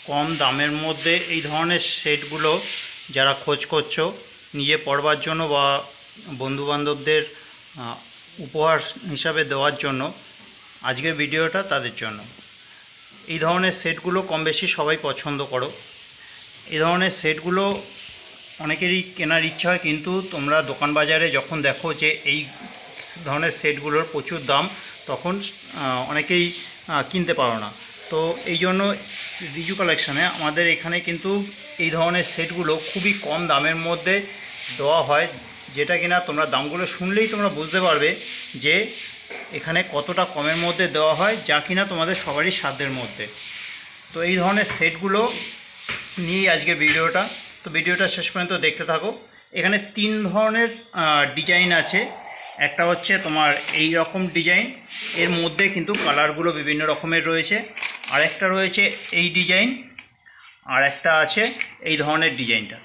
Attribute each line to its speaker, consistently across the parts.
Speaker 1: কম দামের মধ্যে এই ধরনের সেটগুলো যারা খোঁজ করছো নিজে পড়বার জন্য বা বন্ধুবান্ধবদের উপহার হিসাবে দেওয়ার জন্য আজকের ভিডিওটা তাদের জন্য। এই ধরনের সেটগুলো কম বেশি সবাই পছন্দ করো। এই ধরনের সেটগুলো অনেকেরই কেনার ইচ্ছা হয়, কিন্তু তোমরা দোকান বাজারে যখন দেখো যে এই ধরনের সেটগুলোর প্রচুর দাম, তখন অনেকেই কিনতে পারো না। তো এই জন্য রিজু কালেকশানে আমাদের এখানে কিন্তু এই ধরনের সেটগুলো খুবই কম দামের মধ্যে দেওয়া হয়, যেটা কিনা তোমরা দামগুলো শুনলেই তোমরা বুঝতে পারবে যে এখানে কতটা কমের মধ্যে দেওয়া হয়, যা কিনা তোমাদের সবারই সাধ্যের মধ্যে। তো এই ধরনের সেটগুলো নিয়েই আজকে ভিডিওটা। তো ভিডিওটা শেষ পর্যন্ত দেখতে থাকো। এখানে 3 ধরনের ডিজাইন আছে। একটা হচ্ছে তোমার এই রকম ডিজাইন, এর মধ্যে কিন্তু কালারগুলো বিভিন্ন রকমের রয়েছে। আর একটা রয়েছে এই ডিজাইন, আর একটা আছে এই ধরনের ডিজাইনটা।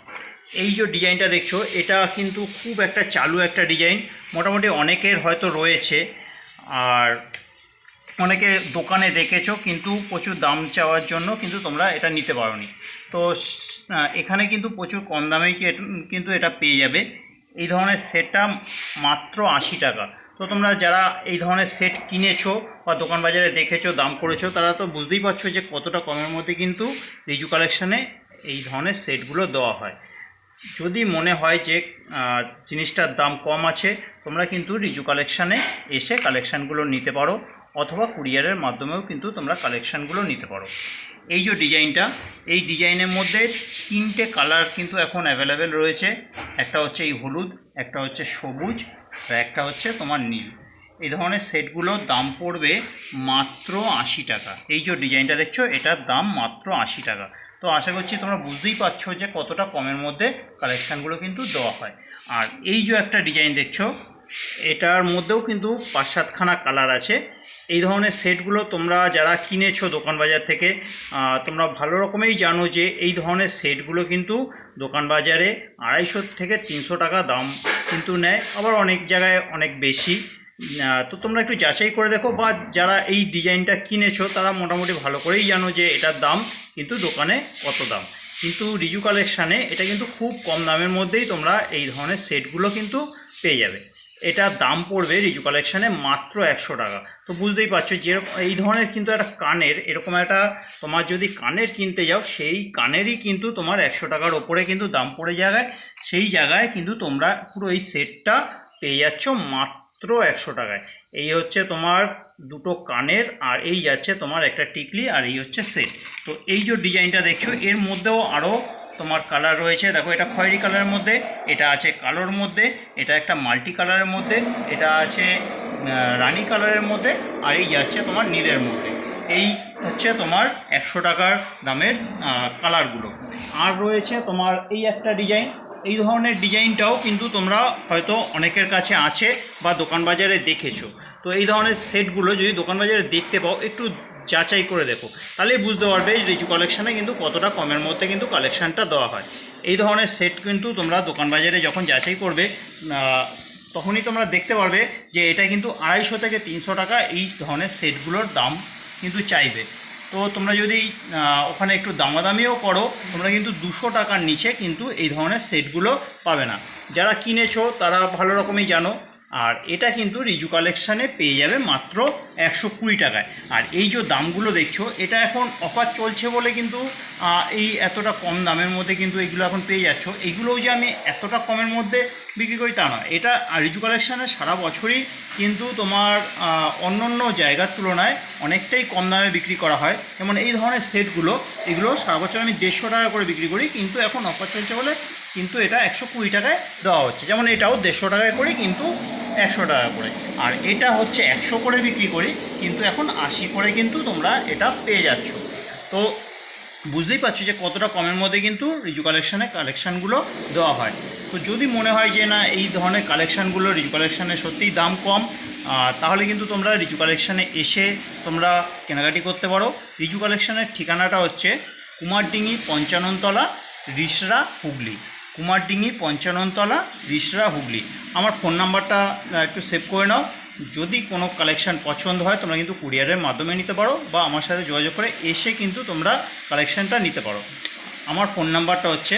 Speaker 1: এই যে ডিজাইনটা দেখছো, এটা কিন্তু খুব একটা চালু একটা ডিজাইন, মোটামুটি অনেকের হয়তো রয়েছে, আর অনেকে দোকানে দেখেছো, কিন্তু প্রচুর দাম চাওয়ার জন্য কিন্তু তোমরা এটা নিতে পারোনি। তো এখানে কিন্তু প্রচুর কম দামেই কিন্তু এটা পেয়ে যাবে। এই ধরনের সেটটা মাত্র 80 টাকা। তো তোমরা যারা এই ধরনের সেট কিনেছো বা দোকান বাজারে দেখেছো, দাম করেছো, তারা তো বুঝতেই পারছো যে কতটা কমের মধ্যে কিন্তু রিজু কালেকশানে এই ধরনের সেটগুলো দেওয়া হয়। যদি মনে হয় যে জিনিসটার দাম কম আছে, তোমরা কিন্তু রিজু কালেকশানে এসে কালেকশানগুলো নিতে পারো, অথবা কুরিয়ারের মাধ্যমেও কিন্তু তোমরা কালেকশানগুলো নিতে পারো। এই যে ডিজাইনটা, এই ডিজাইনের মধ্যে 3টে কালার কিন্তু এখন অ্যাভেলেবেল রয়েছে। একটা হচ্ছে এই হলুদ, একটা হচ্ছে সবুজ, আর একটা হচ্ছে তোমার নীল। এই ধরনের সেটগুলোর দাম পড়বে মাত্র 80 টাকা। এই যে ডিজাইনটা দেখছো, এটার দাম মাত্র 80 টাকা। তো আশা করছি তোমরা বুঝতেই পারছো যে কতটা কমের মধ্যে কালেকশানগুলো কিন্তু দেওয়া হয়। আর এই যে একটা ডিজাইন দেখছো, এটার মধ্যেও কিন্তু 5-7খানা কালার আছে। এই ধরনের সেটগুলো তোমরা যারা কিনেছো দোকান বাজার থেকে, তোমরা ভালো রকমেই জানো যে এই ধরনের সেটগুলো কিন্তু দোকান বাজারে 250 থেকে 300 টাকা দাম কিন্তু নেয়, আবার অনেক জায়গায় অনেক বেশি। তো তোমরা একটু যাচাই করে দেখো, বা যারা এই ডিজাইনটা কিনেছো তারা মোটামুটি ভালো করেই জানো যে এটার দাম কিন্তু দোকানে কত দাম। কিন্তু রিজু কালেকশানে এটা কিন্তু খুব কম দামের মধ্যেই তোমরা এই ধরনের সেটগুলো কিন্তু পেয়ে যাবে। এটার দাম পড়বে রিজু কালেকশানে মাত্র 100 টাকা। তো বুঝতেই পারছো যে এই ধরনের কিন্তু একটা কানের, এরকম একটা তোমার যদি কানের কিনতে যাও, সেই কানেরই কিন্তু তোমার 100 টাকার ওপরে কিন্তু দাম পড়ে যায়। সেই জায়গায় কিন্তু তোমরা পুরো এই সেটটা পেয়ে যাচ্ছ মাত্র 100 টাকায়। এই হচ্ছে তোমার দুটো কানের, আর এই যাচ্ছে তোমার একটা টিকলি, আর এই হচ্ছে সেট। তো এই যে ডিজাইনটা দেখছো, এর মধ্যেও আরও তোমার কালার রয়েছে। দেখো, এটা খয়েরি কালারের মধ্যে, এটা আছে কালোর মধ্যে, এটা একটা মাল্টি কালারের মধ্যে, এটা আছে রানি কালারের মধ্যে, আর এই যাচ্ছে তোমার নীলের মধ্যে। এই হচ্ছে তোমার 100 টাকার দামের কালারগুলো। আর রয়েছে তোমার এই একটা ডিজাইন। এই ধরনের ডিজাইনটাও কিন্তু তোমরা হয়তো অনেকের কাছে আছে বা দোকান বাজারে দেখেছো। তো এই ধরনের সেটগুলো যদি দোকান বাজারে দেখতে পাও, একটু যাচাই করে দেখো, তাহলেই বুঝতে পারবে রিজু কালেকশানে কিন্তু কতটা কমের মধ্যে কিন্তু কালেকশানটা দেওয়া হয়। এই ধরনের সেট কিন্তু তোমরা দোকান বাজারে যখন যাচাই করবে, তখনই তোমরা দেখতে পারবে যে এটা কিন্তু 250 থেকে 300 টাকা এই ধরনের সেটগুলোর দাম কিন্তু চাইবে। তো তোমরা যদি ওখানে একটু দামাদামিও করো, তোমরা কিন্তু 200 টাকার নিচে কিন্তু এই ধরনের সেটগুলো পাবে না। যারা কিনেছো তারা ভালো রকমই জানো। আর এটা কিন্তু রিজু কালেকশানে পেয়ে যাবে মাত্র 120 টাকায়। আর এই যে দামগুলো দেখছো, এটা এখন অফার চলছে বলে কিন্তু এই এতটা কম দামের মধ্যে কিন্তু এগুলো এখন পেয়ে যাচ্ছ। এইগুলোও যে আমি এতটা কমের মধ্যে বিক্রি করি তা নয়, এটা রিজু কালেকশানে সারা বছরই কিন্তু তোমার অন্য অন্য জায়গার তুলনায় অনেকটাই কম দামে বিক্রি করা হয়। যেমন এই ধরনের সেটগুলো, এগুলো সারা বছর আমি 150 টাকা করে বিক্রি করি, কিন্তু এখন অফার চলছে বলে কিন্তু এটা 120 টাকায় দেওয়া হচ্ছে। যেমন এটাও 150 টাকায় করি, কিন্তু 100 টাকা করে। আর এটা হচ্ছে 100 করে বিক্রি করি, কিন্তু এখন 80 করে কিন্তু তোমরা এটা পেয়ে যাচ্ছ। তো বুঝতেই পারছো যে কতটা কমের মধ্যে কিন্তু রিজু কালেকশানে কালেকশানগুলো দেওয়া হয়। তো যদি মনে হয় যে না, এই ধরনের কালেকশানগুলো রিজু কালেকশানে সত্যিই দাম কম, তাহলে কিন্তু তোমরা রিজু কালেকশানে এসে তোমরা কেনাকাটি করতে পারো। রিজু কালেকশানের ঠিকানাটা হচ্ছে কুমারডিঙ্গি 55 তলা, রিসরা, হুগলি। কুমারডিঙ্গি 55 তলা, রিসরা, হুগলি। আমার ফোন নাম্বারটা একটু সেভ করে নাও, যদি কোনো কালেকশান পছন্দ হয় তোমরা কিন্তু কুরিয়ারের মাধ্যমে নিতে পারো, বা আমার সাথে যোগাযোগ করে এসে কিন্তু তোমরা কালেকশানটা নিতে পারো। আমার ফোন নাম্বারটা হচ্ছে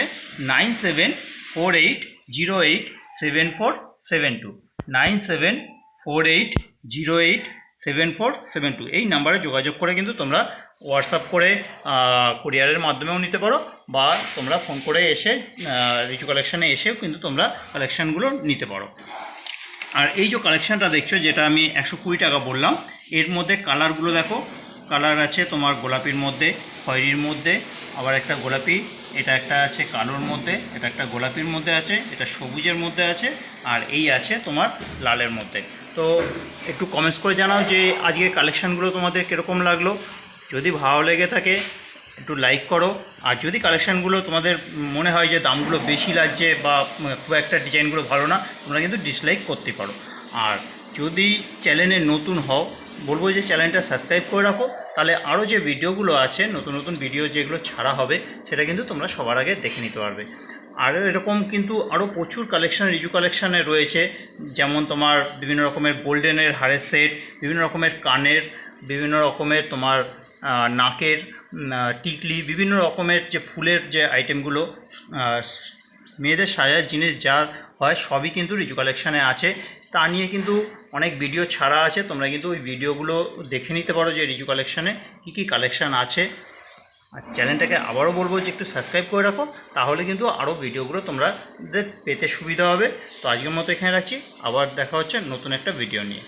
Speaker 1: 9748087472, 9748087472। এই নাম্বারে যোগাযোগ করে কিন্তু তোমরা হোয়াটসঅ্যাপ করে কুরিয়ারের মাধ্যমেও নিতে পারো, বা তোমরা ফোন করে এসে রিচু কালেকশানে এসেও কিন্তু তোমরা কালেকশানগুলো নিতে পারো। আর এই যে কালেকশানটা দেখছো, যেটা আমি 120 টাকা বললাম, এর মধ্যে কালারগুলো দেখো। কালার আছে তোমার গোলাপির মধ্যে, খয়েরির মধ্যে, আবার একটা গোলাপি, এটা একটা আছে কালোর মধ্যে, এটা একটা গোলাপির মধ্যে আছে, এটা সবুজের মধ্যে আছে, আর এই আছে তোমার লালের মধ্যে। তো একটু কমেন্টস করে জানাও যে আজকের কালেকশানগুলো তোমাদের কীরকম লাগলো। যদি ভালো লেগে থাকে একটু লাইক করো, আর যদি কালেকশানগুলো তোমাদের মনে হয় যে দামগুলো বেশি লাগছে বা খুব একটা ডিজাইনগুলো ভালো না, তোমরা কিন্তু ডিসলাইক করতে পারো। আর যদি চ্যানেলে নতুন হও, বলবো যে চ্যানেলটা সাবস্ক্রাইব করে রাখো, তাহলে আরও যে ভিডিওগুলো আছে, নতুন নতুন ভিডিও যেগুলো ছাড়া হবে, সেটা কিন্তু তোমরা সবার আগে দেখে নিতে পারবে। আর এরকম কিন্তু আরও প্রচুর কালেকশান রিজু কালেকশানে রয়েছে, যেমন তোমার বিভিন্ন রকমের গোল্ডেনের হারের সেট, বিভিন্ন রকমের কানের, বিভিন্ন রকমের তোমার নাকের টিকলি, বিভিন্ন রকমের যে ফুলের যে আইটেমগুলো, মেয়েদের সাজার জিনিস যা হয় সবই কিন্তু রিজু কালেকশানে আছে। তা নিয়ে কিন্তু অনেক ভিডিও ছাড়া আছে, তোমরা কিন্তু ওই ভিডিওগুলো দেখে নিতে পারো যে রিজু কালেকশানে কী কী কালেকশান আছে। আর চ্যানেলটাকে আবারও বলবো যে একটু সাবস্ক্রাইব করে রাখো, তাহলে কিন্তু আরও ভিডিওগুলো তোমরা পেতে সুবিধা হবে। তো আজকের মতো এখানে রাখছি, আবার দেখা হচ্ছে নতুন একটা ভিডিও নিয়ে।